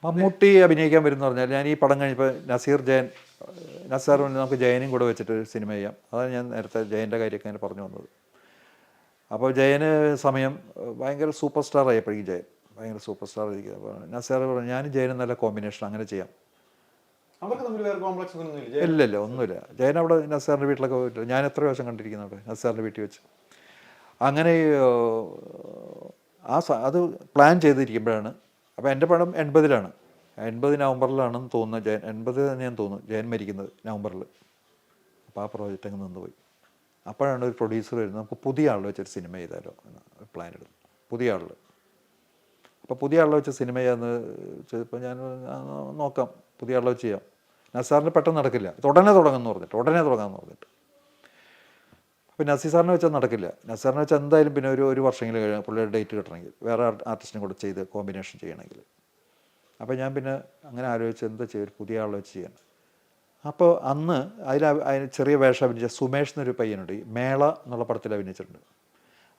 മമ്മൂട്ടി അഭിനയിക്കാൻ വരുമെന്ന് പറഞ്ഞാൽ ഞാൻ ഈ പടം കഴിഞ്ഞപ്പോൾ നസീർ നമുക്ക് ജയനും കൂടെ വെച്ചിട്ട് സിനിമ ചെയ്യാം. അതാണ് ഞാൻ നേരത്തെ ജയൻ്റെ കാര്യമൊക്കെ ഞാൻ പറഞ്ഞു വന്നത്. അപ്പോൾ ജയന് സമയം ഭയങ്കര സൂപ്പർ സ്റ്റാർ ആയപ്പോഴേക്കും ജയൻ ഭയങ്കര സൂപ്പർ സ്റ്റാർ ആയിരിക്കും. അപ്പോൾ നസീർ പറഞ്ഞു ഞാനും ജയനും നല്ല കോമ്പിനേഷൻ അങ്ങനെ ചെയ്യാം. ഇല്ല ഒന്നുമില്ല. ജയൻ അവിടെ നസീറിൻ്റെ വീട്ടിലൊക്കെ പോയിട്ട് ഞാൻ എത്ര പ്രാവശ്യം കണ്ടിരിക്കുന്നു അവിടെ നസീറിൻ്റെ വീട്ടിൽ വെച്ച്. അങ്ങനെ അത് പ്ലാൻ ചെയ്തിരിക്കുമ്പോഴാണ്. അപ്പോൾ എൻ്റെ പടം 80 നവംബറിലാണെന്ന് തോന്നുന്നത്. 80 തന്നെയാന്ന് തോന്നുന്നു ജയൻ മരിക്കുന്നത് നവംബറിൽ. അപ്പോൾ ആ പ്രോജക്റ്റ് അങ്ങ് നിന്നുപോയി. അപ്പോഴാണ് ഒരു പ്രൊഡ്യൂസർ വരുന്നത്, നമുക്ക് പുതിയ ആൾ വെച്ചൊരു സിനിമ ചെയ്താലോ എന്ന് പ്ലാൻ എടുത്തു. പുതിയ ആളിൽ അപ്പോൾ പുതിയ ആളെ വെച്ച് സിനിമ ചെയ്യാമെന്ന് ചെയ്തപ്പോൾ ഞാൻ നോക്കാം, പുതിയ ആളെ വെച്ച് ചെയ്യാം. നസാറിന് പെട്ടെന്ന് നടക്കില്ല, ഉടനെ തുടങ്ങാമെന്ന് പറഞ്ഞിട്ട് അപ്പോൾ നസീർ സാറിനെ വെച്ചാൽ നടക്കില്ല. നസാറിനെ വെച്ചാൽ എന്തായാലും പിന്നെ ഒരു വർഷമെങ്കിലും കഴിഞ്ഞാൽ പുള്ളിയുടെ ഡേറ്റ് കിട്ടണമെങ്കിൽ വേറെ ആർട്ടിസ്റ്റിനെ കൂടെ ചെയ്ത് കോമ്പിനേഷൻ ചെയ്യണമെങ്കിൽ. അപ്പോൾ ഞാൻ പിന്നെ അങ്ങനെ ആലോചിച്ച് എന്താ ചെയ്യുക, ഒരു പുതിയ ആളെ വെച്ച് ചെയ്യാൻ. അപ്പോൾ അന്ന് അതിന് ചെറിയ വേഷം അഭിനയിച്ച സുമേഷ് എന്നൊരു പയ്യനുണ്ട്, ഈ മേള എന്നുള്ള പടത്തിൽ അഭിനയിച്ചിട്ടുണ്ട്.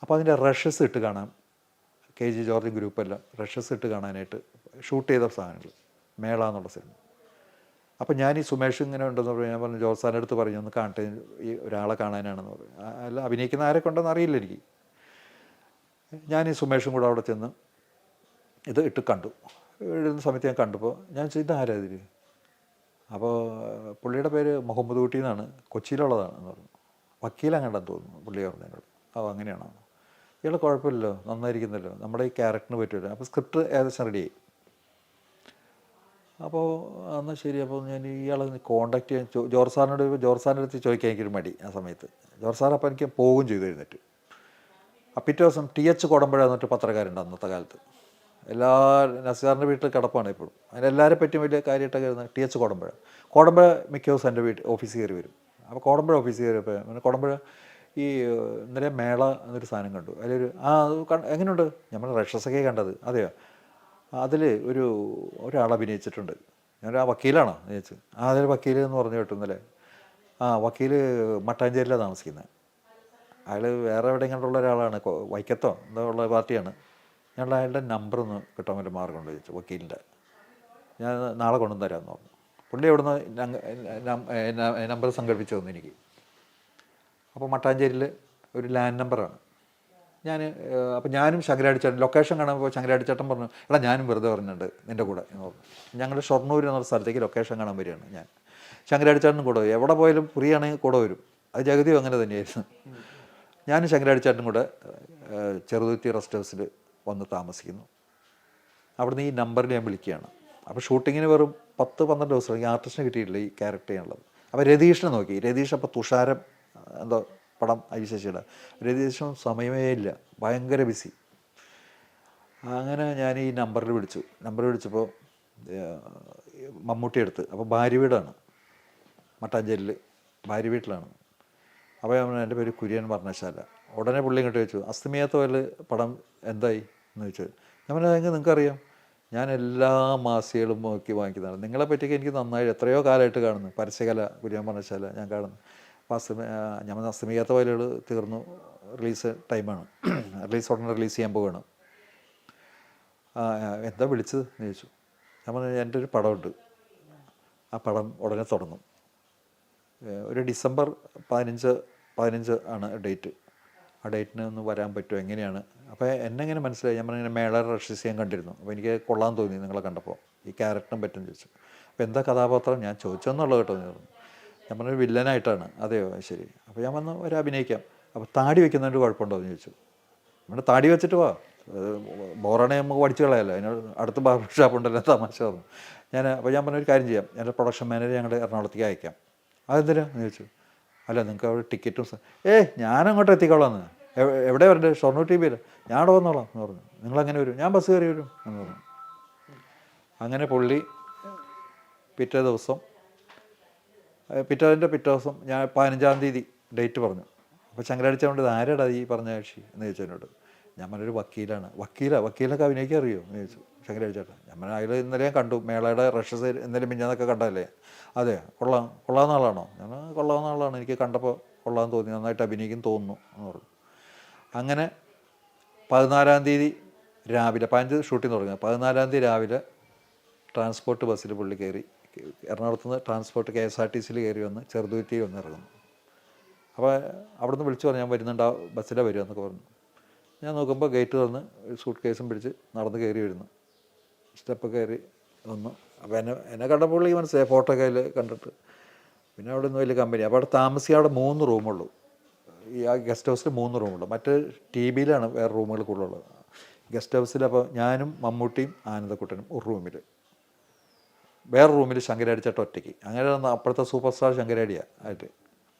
അപ്പോൾ അതിൻ്റെ റഷസ് ഇട്ട് കാണാം, KG ജോർജ് ഗ്രൂപ്പെല്ലാം റഷസ് ഇട്ട് കാണാനായിട്ട് ഷൂട്ട് ചെയ്ത സാധനങ്ങൾ മേള എന്നുള്ള സിനിമ. അപ്പോൾ ഞാൻ ഈ സുമേഷ് ഇങ്ങനെ ഉണ്ടെന്ന് പറഞ്ഞു. ഞാൻ പറഞ്ഞു ജോർജ് സാറിൻ്റെ അടുത്ത് പറഞ്ഞു ഒന്ന് കാണട്ടെ, ഈ ഒരാളെ കാണാനാണെന്ന് പറഞ്ഞു. അല്ല അഭിനയിക്കുന്ന ആരെ കൊണ്ടെന്ന് അറിയില്ല എനിക്ക്. ഞാൻ ഈ സുമേഷും കൂടെ അവിടെ ചെന്ന് ഇത് ഇട്ട് കണ്ടു. എഴുതുന്ന സമയത്ത് ഞാൻ കണ്ടപ്പോൾ ഞാൻ ചെയ്ത ആരാ ഇതിൽ. അപ്പോൾ പുള്ളിയുടെ പേര് മുഹമ്മദ് കുട്ടി എന്നാണ്, കൊച്ചിയിലുള്ളതാണെന്ന് പറഞ്ഞു. വക്കീലങ്ങണ്ടെന്ന് തോന്നുന്നു പുള്ളി പറഞ്ഞതിനോട്. അങ്ങനെയാണോ, ഇയാൾ കുഴപ്പമില്ലല്ലോ, നന്നായിരിക്കുന്നല്ലോ, നമ്മുടെ ഈ ക്യാരക്ടറിന് പറ്റുമല്ലോ. അപ്പോൾ സ്ക്രിപ്റ്റ് ഏകദേശം റെഡിയായി. അപ്പോൾ എന്നാൽ ശരി. അപ്പോൾ ഞാൻ ഇയാളെ കോൺടാക്ട് ചെയ്യാൻ ജോർജ് സാറിൻ്റെ അടുത്ത് ചോദിക്കാൻ എനിക്കൊരു മടി ആ സമയത്ത്. ജോർജ് സാർ അപ്പോൾ എനിക്ക് പോവുകയും ചെയ്തു എഴുന്നേറ്റ്. പിറ്റേ ദിവസം TH കോടമ്പഴ എന്നിട്ട് പത്രക്കാരുണ്ട് അന്നത്തെ കാലത്ത്. നസീറിൻ്റെ വീട്ടിൽ കിടപ്പാണ് ഇപ്പോഴും. അതിനെല്ലാവരെ പറ്റിയും വലിയ കാര്യമായിട്ടൊക്കെ വരുന്നത് TH കോടമ്പഴ മിക്ക ദിവസം എൻ്റെ ഓഫീസിൽ കയറി വരും. അപ്പോൾ കോടമ്പഴ ഓഫീസിൽ കയറിയപ്പോൾ പിന്നെ കോടമ്പഴ ഈ ഇന്നലെ മേള എന്നൊരു സാധനം കണ്ടു, അതിലൊരു എങ്ങനെയുണ്ട്, നമ്മൾ റഷസൊക്കെ കണ്ടത്. അതെയോ, അതിൽ ഒരാൾ അഭിനയിച്ചിട്ടുണ്ട്. ഞാൻ ആ വക്കീലാണോ എന്ന് ചോദിച്ചു. അതിൽ വക്കീൽ എന്ന് പറഞ്ഞു കേട്ടു ഇന്നലെ. വക്കീൽ മട്ടാഞ്ചേരിയിലാണ് താമസിക്കുന്നത്. അയാൾ വേറെ എവിടെയെങ്കിലുള്ള ഒരാളാണ്, വൈക്കത്തോ എന്തോ ഉള്ള പാർട്ടിയാണ്. ഞങ്ങൾ അയാളുടെ നമ്പർ ഒന്ന് കിട്ടാൻ വല്ല മാർഗമുണ്ടോ ചോദിച്ചു വക്കീലിൻ്റെ. ഞാൻ നാളെ കൊണ്ടുവന്ന് തരാമെന്ന് പറഞ്ഞു. പുള്ളി എവിടുന്ന് നമ്പർ സംഘടിപ്പിച്ചു തന്നു എനിക്ക്. അപ്പോൾ മട്ടാഞ്ചേരിയിൽ ഒരു ലാൻഡ് നമ്പറാണ്. അപ്പോൾ ഞാനും ശങ്കരാടിച്ചേട്ടൻ ലൊക്കേഷൻ കാണുമ്പോൾ ശങ്കരാടിച്ചേട്ടൻ പറഞ്ഞു, എടാ ഞാനും വെറുതെ പറഞ്ഞിട്ടുണ്ട് നിൻ്റെ കൂടെ എന്ന് പറഞ്ഞു. ഞങ്ങളുടെ ഷൊർണൂർ എന്നുള്ള സ്ഥലത്തേക്ക് ലൊക്കേഷൻ കാണാൻ വരികയാണ് ഞാൻ. ശങ്കരാടിച്ചേട്ടനും കൂടെ എവിടെ പോയാലും ഫ്രീ ആണെങ്കിൽ കൂടെ വരും. അത് ജഗതിയും അങ്ങനെ തന്നെയായിരുന്നു. ഞാനും ശങ്കരാടിച്ചേട്ടനും കൂടെ ചെറുതുരുത്തി റെസ്റ്റ് ഹൗസിൽ വന്ന് താമസിക്കുന്നു. അവിടുന്ന് ഈ നമ്പറിൽ ഞാൻ വിളിക്കുകയാണ്. അപ്പോൾ ഷൂട്ടിങ്ങിന് വെറും 10-12 ദിവസം ഈ ആർട്ടിസ്റ്റിനെ കിട്ടിയിട്ടില്ല ഈ ക്യാരക്ടർ ചെയ്യാനുള്ളത്. അപ്പോൾ രതീഷിനെ നോക്കി. രതീഷ് അപ്പോൾ തുഷാരം എന്തോ പടം ശശിയുടെ. രതീഷും സമയമേ ഇല്ല, ഭയങ്കര ബിസി. അങ്ങനെ ഞാൻ ഈ നമ്പർ വിളിച്ചപ്പോൾ മമ്മൂട്ടി എടുത്ത്. അപ്പോൾ ഭാര്യ വീടാണ് മട്ടാഞ്ചേരിയിൽ, ഭാര്യ വീട്ടിലാണ്. അപ്പോൾ എൻ്റെ പേര് കുര്യൻ വർണ്ണശാല. ഉടനെ പുള്ളി ഇങ്ങോട്ട് ചോദിച്ചു, അസ്തമിയാത്ത പോലെ പടം എന്തായി എന്ന് ചോദിച്ചു. ഞാൻ പറഞ്ഞത് നിങ്ങൾക്കറിയാം, ഞാൻ എല്ലാ മാസികകളും നോക്കി വാങ്ങിക്കുന്നതാണ്. നിങ്ങളെ പറ്റിയൊക്കെ എനിക്ക് നന്നായി എത്രയോ കാലമായിട്ട് കാണുന്നു. പരസ്യകല കുര്യൻ വർണ്ണശാല ഞാൻ കാണുന്നു. അപ്പോൾ ഞാൻ അസ്തമിയാത്ത വയലുകൾ തീർന്നു, റിലീസ് ടൈമാണ്, ഉടനെ റിലീസ് ചെയ്യാൻ പോവുകയാണ്. എന്താ വിളിച്ചത് എന്ന് ചോദിച്ചു. ഞാൻ പറഞ്ഞു എൻ്റെ ഒരു പടമുണ്ട്, ആ പടം ഉടനെ തുടങ്ങും. ഒരു ഡിസംബർ 15 ആണ് ഡേറ്റ്. ആ ഡേറ്റിന് ഒന്ന് വരാൻ പറ്റുമോ, എങ്ങനെയാണ്? അപ്പോൾ എന്നെങ്ങനെ മനസ്സിലായി? ഞാൻ പറഞ്ഞിങ്ങനെ മേള റഷസ് ഞാൻ കണ്ടിരുന്നു. അപ്പോൾ എനിക്ക് കൊള്ളാൻ തോന്നി നിങ്ങളെ കണ്ടപ്പോൾ, ഈ ക്യാരക്ടറിനും പറ്റുമെന്ന് ചോദിച്ചു. അപ്പോൾ എന്താ കഥാപാത്രം ഞാൻ ചോദിച്ചെന്നുള്ളത് കേട്ടോ എന്ന് പറഞ്ഞു. ഞാൻ പറഞ്ഞൊരു വില്ലനായിട്ടാണ്. അതെയോ, ശരി. അപ്പോൾ ഞാൻ വന്ന് അഭിനയിക്കാം. അപ്പോൾ താടി വയ്ക്കുന്നതിൻ്റെ കുഴപ്പമുണ്ടോ എന്ന് ചോദിച്ചു. നമ്മുടെ താടി വെച്ചിട്ട് വാ, ബോറാണെ നമുക്ക് പഠിച്ചു കളയല്ലോ, അതിനോട് അടുത്ത് ബാർബർ ഷാപ്പ് ഉണ്ടല്ലോ, തമാശ പറഞ്ഞു. അപ്പോൾ ഞാൻ പറഞ്ഞൊരു കാര്യം ചെയ്യാം, എൻ്റെ പ്രൊഡക്ഷൻ മാനേജർ ഞങ്ങളുടെ എറണാകുളത്തേക്ക് അയക്കാം. അതെന്തിനാ എന്ന് ചോദിച്ചു. അല്ല നിങ്ങൾക്ക് അവിടെ ടിക്കറ്റും ഞാനങ്ങോട്ട് എത്തിക്കോളാന്ന്. എവിടെ വരണ്ടേ? ഷൊർണൂർ TVയിൽ. ഞാൻ അവിടെ വന്നോളാം എന്ന് പറഞ്ഞു. നിങ്ങളെങ്ങനെ വരും? ഞാൻ ബസ് കയറി വരും എന്ന് പറഞ്ഞു. അങ്ങനെ പുള്ളി പിറ്റേ ദിവസം പിറ്റേ ദിവസം ഞാൻ 15-ാം തീയതി ഡേറ്റ് പറഞ്ഞു. അപ്പോൾ ശങ്കരാടിച്ചോണ്ട് ആരാടാ ഈ പറഞ്ഞ കക്ഷി എന്ന് ചോദിച്ചു എന്നോട്. ഞാൻ പറഞ്ഞൊരു വക്കീലാണ്. വക്കീലൊക്കെ അഭിനയിക്കാൻ അറിയോ എന്ന് ചോദിച്ചു ശങ്കരാടിച്ചേട്ടൻ. ഞാൻ പറഞ്ഞ അതിൽ ഇന്നലെ ഞാൻ കണ്ടു, മേളയുടെ റഷസ് ഇന്നലെ മിഞ്ഞാന്നൊക്കെ കണ്ടതല്ലേ. അതെ, കൊള്ളാവുന്ന ആളാണോ? ഞാൻ കൊള്ളാവുന്ന ആളാണ്, എനിക്ക് കണ്ടപ്പോൾ കൊള്ളാമെന്ന് തോന്നി, നന്നായിട്ട് അഭിനയിക്കും തോന്നുന്നു എന്ന് പറഞ്ഞു. അങ്ങനെ 14-ാം തീയതി രാവിലെ 15 ഷൂട്ടിംഗ് തുടങ്ങുക, 14-ാം തീയതി രാവിലെ ട്രാൻസ്പോർട്ട് ബസ്സിൽ പുള്ളി കയറി, എറണാകുളത്ത് നിന്ന് ട്രാൻസ്പോർട്ട് KSRTCയിൽ കയറി വന്ന് ചെറുതുരുത്തി വന്ന് ഇറങ്ങുന്നു. അപ്പോൾ അവിടെ നിന്ന് വിളിച്ചു പറഞ്ഞു ഞാൻ വരുന്നുണ്ട്, ആ ബസ്സിലാണ് വരിക എന്നൊക്കെ പറഞ്ഞു. ഞാൻ നോക്കുമ്പോൾ ഗേറ്റ് തുറന്ന് സൂട്ട് കേസും പിടിച്ച് നടന്ന് കയറി വരുന്നു. സ്റ്റെപ്പ് കയറി വന്നു. അപ്പോൾ എന്നെ കണ്ടപ്പോൾ പുള്ളി മനസ്സിലായി, ഫോട്ടോ കയ്യിൽ കണ്ടിട്ട്. പിന്നെ അവിടെ നിന്ന് വലിയ കമ്പനി. അപ്പോൾ അവിടെ താമസിക്കാൻ അവിടെ 3 റൂമുള്ളൂ. ആ ഗസ്റ്റ് ഹൗസിൽ 3 റൂമുള്ളൂ. മറ്റ് TBയിലാണ് വേറെ റൂമുകൾ കൂടുതലുള്ളത്. ഗസ്റ്റ് ഹൗസിൽ അപ്പോൾ ഞാനും മമ്മൂട്ടിയും ആനന്ദക്കുട്ടനും ഒരു റൂമിൽ, വേറെ റൂമിൽ ശങ്കരാടി ചേട്ടൻ ഒറ്റയ്ക്ക്. അങ്ങനെ അപ്പോഴത്തെ സൂപ്പർ സ്റ്റാർ ശങ്കരാടിയാണ് ആയിട്ട്.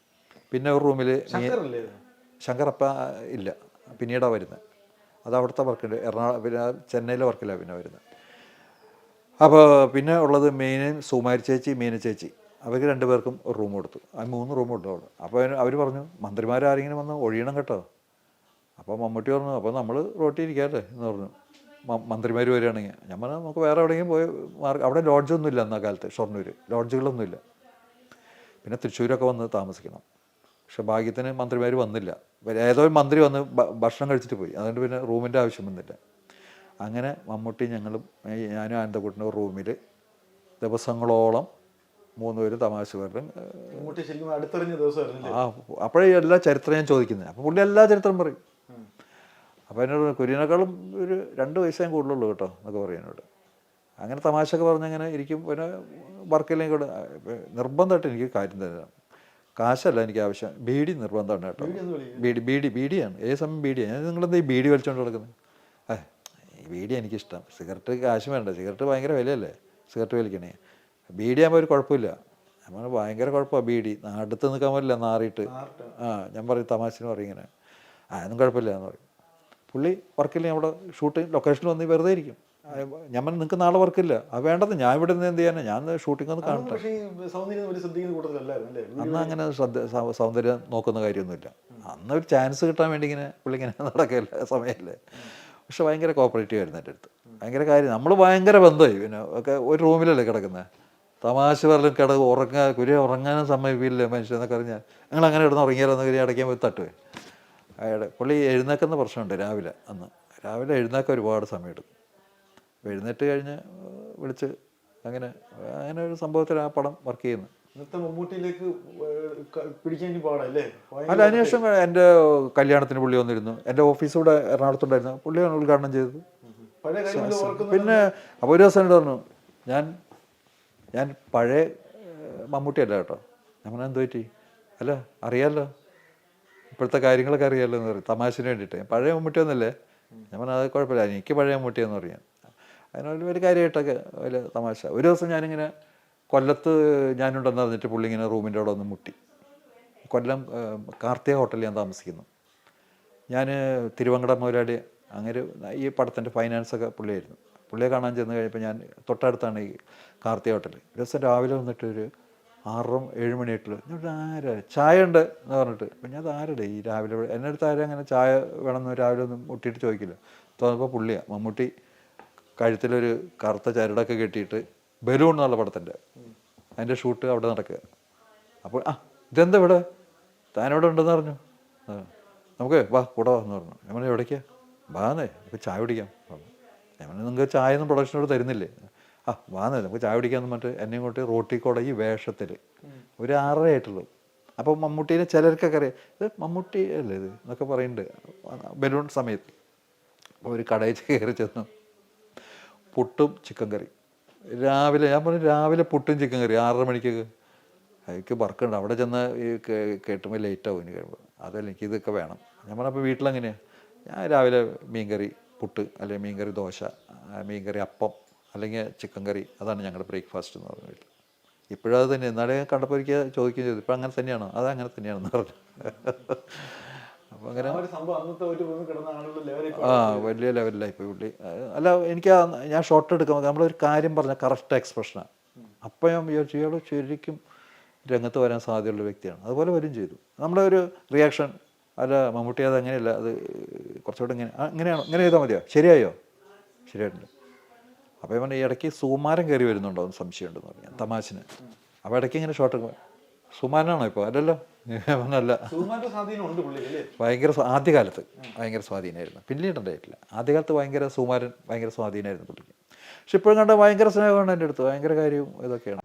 പിന്നെ ഒരു റൂമിൽ ശങ്കറപ്പ ഇല്ല, പിന്നീടാണ് വരുന്നത്. അത് അവിടുത്തെ വർക്കുണ്ട്, പിന്നെ ചെന്നൈയിലെ വർക്കിലാണ് പിന്നെ വരുന്നത്. അപ്പോൾ പിന്നെ ഉള്ളത് മെയിനും സുമാരി ചേച്ചി, മീന ചേച്ചി, അവർക്ക് 2 പേർക്കും ഒരു റൂം കൊടുത്തു. ആ 3 റൂം ഉണ്ട് അവിടെ. അപ്പോൾ അവർ പറഞ്ഞു മന്ത്രിമാരാരെങ്കിലും വന്ന് ഒഴിയണം കേട്ടോ. അപ്പോൾ മമ്മൂട്ടി പറഞ്ഞു അപ്പോൾ നമ്മൾ റോട്ടിയിരിക്കാമല്ലേ എന്ന് പറഞ്ഞു, മന്ത്രിമാർ വരികയാണെങ്കിൽ. ഞാൻ പറഞ്ഞു നമുക്ക് വേറെ എവിടെയെങ്കിലും പോയി അവിടെ ലോഡ്ജൊന്നും ഇല്ല അന്നാ കാലത്ത്, ഷൊർണൂർ ലോഡ്ജുകളൊന്നുമില്ല. പിന്നെ തൃശ്ശൂരൊക്കെ വന്ന് താമസിക്കണം. പക്ഷെ ഭാഗ്യത്തിന് മന്ത്രിമാർ വന്നില്ല. ഏതോ ഒരു മന്ത്രി വന്ന് ഭക്ഷണം കഴിച്ചിട്ട് പോയി, അതുകൊണ്ട് പിന്നെ റൂമിൻ്റെ ആവശ്യം വന്നില്ല. അങ്ങനെ മമ്മൂട്ടി ഞങ്ങളും ഞാനും ആനന്ദക്കുട്ടനും റൂമിൽ ദിവസങ്ങളോളം 3 പേരും തമാശ പറഞ്ഞു. ആ അപ്പോഴേ എല്ലാ ചരിത്രം ഞാൻ ചോദിക്കുന്നത്. അപ്പോൾ പുള്ളി എല്ലാ ചരിത്രം പറയും. അപ്പോൾ എന്നോട് കുര്യനേക്കാളും ഒരു 2 വയസ്സേ കൂടുതലുള്ളൂ കേട്ടോ എന്നൊക്കെ പറയും എന്നോട്. അങ്ങനെ തമാശയൊക്കെ പറഞ്ഞങ്ങനെ ഇരിക്കും. പിന്നെ വർക്കില്ലെങ്കിൽ കൂടെ നിർബന്ധമായിട്ട് എനിക്ക് കാര്യം തരാം. കാശല്ല എനിക്ക് ആവശ്യം, ബീഡി നിർബന്ധമാണ് കേട്ടോ. ബീഡിയാണ്, ഏത് സമയം ബീഡിയാണ്. നിങ്ങളെന്താ ഈ ബീഡി വലിച്ചുകൊണ്ട് നടക്കുന്നത്? ഈ ബീഡി എനിക്കിഷ്ടം. സിഗരറ്റ് കാശ് വേണ്ട, സിഗരറ്റ് ഭയങ്കര വിലയല്ലേ സിഗരറ്റ് വലിക്കണേ. ബീഡി ആകുമ്പോൾ ഒരു കുഴപ്പമില്ല. നമ്മൾ ഭയങ്കര കുഴപ്പമാണ് ബീഡി, അടുത്ത് നിൽക്കാൻ പറ്റില്ല നാറിയിട്ട്. ഞാൻ പറയും തമാശന് പറയും ഇങ്ങനെ, അതൊന്നും കുഴപ്പമില്ല എന്ന് പറയും. പുള്ളി വർക്കില്ല, അവിടെ ഷൂട്ടിങ് ലൊക്കേഷനിൽ വന്ന് വെറുതെ ഇരിക്കും. ഞാൻ പറഞ്ഞു നിങ്ങൾക്ക് നാളെ വർക്കില്ല, അത് വേണ്ടത് ഞാൻ ഇവിടെ നിന്ന് എന്ത് ചെയ്യാനാ, ഞാൻ ഷൂട്ടിംഗ് ഒന്ന് കാണട്ടെ. അന്ന് അങ്ങനെ സൗന്ദര്യം നോക്കുന്ന കാര്യമൊന്നുമില്ല. അന്ന് ഒരു ചാൻസ് കിട്ടാൻ വേണ്ടി ഇങ്ങനെ പുള്ളി ഇങ്ങനെ നടക്കില്ല സമയമല്ലേ. പക്ഷെ ഭയങ്കര കോപ്പറേറ്റീവ് ആയിരുന്നു എൻ്റെ അടുത്ത്, ഭയങ്കര കാര്യം. നമ്മൾ ഭയങ്കര ബന്ധമായി. പിന്നെ ഒക്കെ ഒരു റൂമിലല്ലേ കിടക്കുന്നത്, തമാശ പറഞ്ഞ് ഉറങ്ങാനും സമ്മതിക്കില്ല മനുഷ്യനെന്നൊക്കെ അറിഞ്ഞാൽ നിങ്ങൾ അങ്ങനെ കിടന്ന് ഉറങ്ങിയാലോ എന്നൊക്കെ ഇടയ്ക്കാൻ പോയി തട്ടുവേ. പുള്ളി എഴുന്നേക്കുന്ന പ്രശ്നമുണ്ട് രാവിലെ. രാവിലെ എഴുന്നേക്കാൻ ഒരുപാട് സമയമെടുക്കും. എഴുന്നേറ്റ് കഴിഞ്ഞ് വിളിച്ച് അങ്ങനെ ഒരു സംഭവത്തിൽ ആ പടം വർക്ക് ചെയ്യുന്നു. അല്ല, അതിനുശേഷം എൻ്റെ കല്യാണത്തിന് പുള്ളി വന്നിരുന്നു. എൻ്റെ ഓഫീസൂടെ എറണാകുളത്തുണ്ടായിരുന്നു, പുള്ളിയാണ് ഉദ്ഘാടനം ചെയ്തത്. പിന്നെ അപ്പോൾ ഒരു ദിവസം പറഞ്ഞു ഞാൻ പഴയ മമ്മൂട്ടിയല്ല കേട്ടോ. നമ്മൾ എന്ത് പറ്റി? അല്ല അറിയാമല്ലോ, ഇപ്പോഴത്തെ കാര്യങ്ങളൊക്കെ അറിയാമല്ലോ എന്ന് പറയും തമാശന് വേണ്ടിയിട്ട്. പഴയ മമ്മൂട്ടിയൊന്നുമല്ലേ? ഞാൻ പറഞ്ഞാൽ അത് കുഴപ്പമില്ല, എനിക്ക് പഴയ മമ്മൂട്ടിയെന്ന് പറയാം. അതിനൊരു വലിയ കാര്യമായിട്ടൊക്കെ വലിയ തമാശ. ഒരു ദിവസം ഞാനിങ്ങനെ കൊല്ലത്ത് ഞാനുണ്ടെന്ന് പറഞ്ഞിട്ട് പുള്ളി ഇങ്ങനെ റൂമിൻ്റെ അവിടെ ഒന്ന് മുട്ടി. കൊല്ലം കാർത്തിക ഹോട്ടലിൽ ഞാൻ താമസിക്കുന്നു. ഞാൻ തിരുവങ്കട മുതലാളി അങ്ങനെ ഈ പടത്തിൻ്റെ ഫൈനാൻസൊക്കെ പുള്ളിയായിരുന്നു. പുള്ളിയെ കാണാൻ ചെന്ന് കഴിഞ്ഞപ്പോൾ ഞാൻ തൊട്ടടുത്താണ് ഈ കാർത്തിക ഹോട്ടൽ. ഒരു ദിവസം രാവിലെ വന്നിട്ട് ഒരു 6-7 മണിയായിട്ടുള്ളൂ. ഞാൻ ആരാ ചായ ഉണ്ട് എന്ന് പറഞ്ഞിട്ട്. അപ്പം ഞാൻ ആരുടെ ഈ രാവിലെ എൻ്റെ അടുത്ത് ആരും അങ്ങനെ ചായ വേണമെന്ന് രാവിലെ ഒന്നും മുട്ടിയിട്ട് ചോദിക്കില്ല. തോന്നുമ്പോൾ പുള്ളിയാണ് മമ്മൂട്ടി കഴുത്തിലൊരു കറുത്ത ചരടൊക്കെ കെട്ടിയിട്ട് ബലൂൺ എന്നുള്ള പടത്തിൻ്റെ അതിൻ്റെ ഷൂട്ട് അവിടെ നടക്കുക. അപ്പോൾ ഇതെന്താ ഇവിടെ, താനിവിടെ ഉണ്ടെന്ന് പറഞ്ഞു. നമുക്ക് വാ കൂടെ വാന്ന് പറഞ്ഞു. ഞാൻ എവിടേക്കാ? വാന്നേ നമുക്ക് ചായ കുടിക്കാം. ഞാൻ നിങ്ങൾക്ക് ചായ ഒന്നും പ്രൊഡക്ഷനോട് തരുന്നില്ലേ? വാന്നേ നമുക്ക് ചായ കുടിക്കാമെന്ന് പറഞ്ഞിട്ട് എന്നെ ഇങ്ങോട്ട് റോട്ടിക്കോടെ ഈ വേഷത്തിൽ ഒരു 6:30 ആയിട്ടുള്ളൂ. അപ്പോൾ മമ്മൂട്ടീനെ ചിലർക്കൊക്കെ അറിയാം, ഇത് മമ്മൂട്ടി അല്ലേ ഇത് എന്നൊക്കെ പറയുന്നുണ്ട് ബലൂൺ സമയത്ത്. അപ്പോൾ ഒരു കടയിൽ കയറി ചെന്നു, പുട്ടും ചിക്കൻ കറി രാവിലെ. ഞാൻ പറഞ്ഞു രാവിലെ പുട്ടും ചിക്കൻ കറി 6:30 മണിക്കൊക്കെ. എനിക്ക് വർക്കുണ്ട് അവിടെ ചെന്ന് ഈ കേട്ടുമ്പോൾ ലേറ്റാവും ഇനി കഴിയുമ്പോൾ. അതല്ല എനിക്കിതൊക്കെ വേണം. ഞാൻ പറഞ്ഞപ്പോൾ വീട്ടിലെങ്ങനെയാണ്? ഞാൻ രാവിലെ മീൻകറി പുട്ട്, അല്ലെങ്കിൽ മീൻകറി ദോശ, മീൻകറി അപ്പം, അല്ലെങ്കിൽ ചിക്കൻ കറി, അതാണ് ഞങ്ങളുടെ ബ്രേക്ക്ഫാസ്റ്റ് എന്ന് പറഞ്ഞു വീട്ടിൽ. ഇപ്പോഴും അത് തന്നെ. എന്നാലേ കണ്ടപ്പോൾ എനിക്ക് ചോദിക്കുകയും ചെയ്തു, ഇപ്പം അങ്ങനെ തന്നെയാണോ? അത് അങ്ങനെ തന്നെയാണെന്ന് പറഞ്ഞു. അപ്പോൾ അങ്ങനെ വലിയ ലെവലിലായി ഇപ്പോൾ പുള്ളി. അല്ല എനിക്ക് ഞാൻ ഷോർട്ട് എടുക്കുമ്പോൾ നമ്മളൊരു കാര്യം പറഞ്ഞാൽ കറക്റ്റ് എക്സ്പ്രഷനാണ്. അപ്പം ഞാൻ വിചാരിച്ചു ഇയാൾ ശരിക്കും രംഗത്ത് വരാൻ സാധ്യതയുള്ള വ്യക്തിയാണ്. അതുപോലെ വരും ചെയ്തു. നമ്മുടെ ഒരു റിയാക്ഷൻ, അല്ല മമ്മൂട്ടി അത് അങ്ങനെയല്ല, അത് കുറച്ചുകൂടെ അങ്ങനെയാണോ, ഇങ്ങനെ ചെയ്താൽ മതിയോ, ശരിയായോ? ശരിയായിട്ടുണ്ട്. അപ്പോൾ ഞാൻ ഈ ഇടയ്ക്ക് സുകുമാരൻ കയറി വരുന്നുണ്ടോ എന്ന് സംശയമുണ്ടെന്ന് പറഞ്ഞു തമാശന്. അപ്പോൾ ഇടയ്ക്ക് ഇങ്ങനെ ഷോട്ട് സുമാനാണോ ഇപ്പോൾ? അല്ലല്ലോ, അല്ല. സുകുമാരന്റെ സ്വാധീനം ഉണ്ട് പുള്ളി അല്ലേ? ഭയങ്കര ആദ്യകാലത്ത് ഭയങ്കര സ്വാധീനമായിരുന്നു, പിന്നീട് ഉണ്ടായിട്ടില്ല. ആദ്യകാലത്ത് ഭയങ്കര സുമാരൻ ഭയങ്കര സ്വാധീനമായിരുന്നു പുള്ളിക്ക്. പക്ഷെ ഇപ്പോഴും കണ്ട ഭയങ്കര സ്നേഹമാണ് എൻ്റെ അടുത്ത്, ഭയങ്കര കാര്യവും ഇതൊക്കെയാണ്.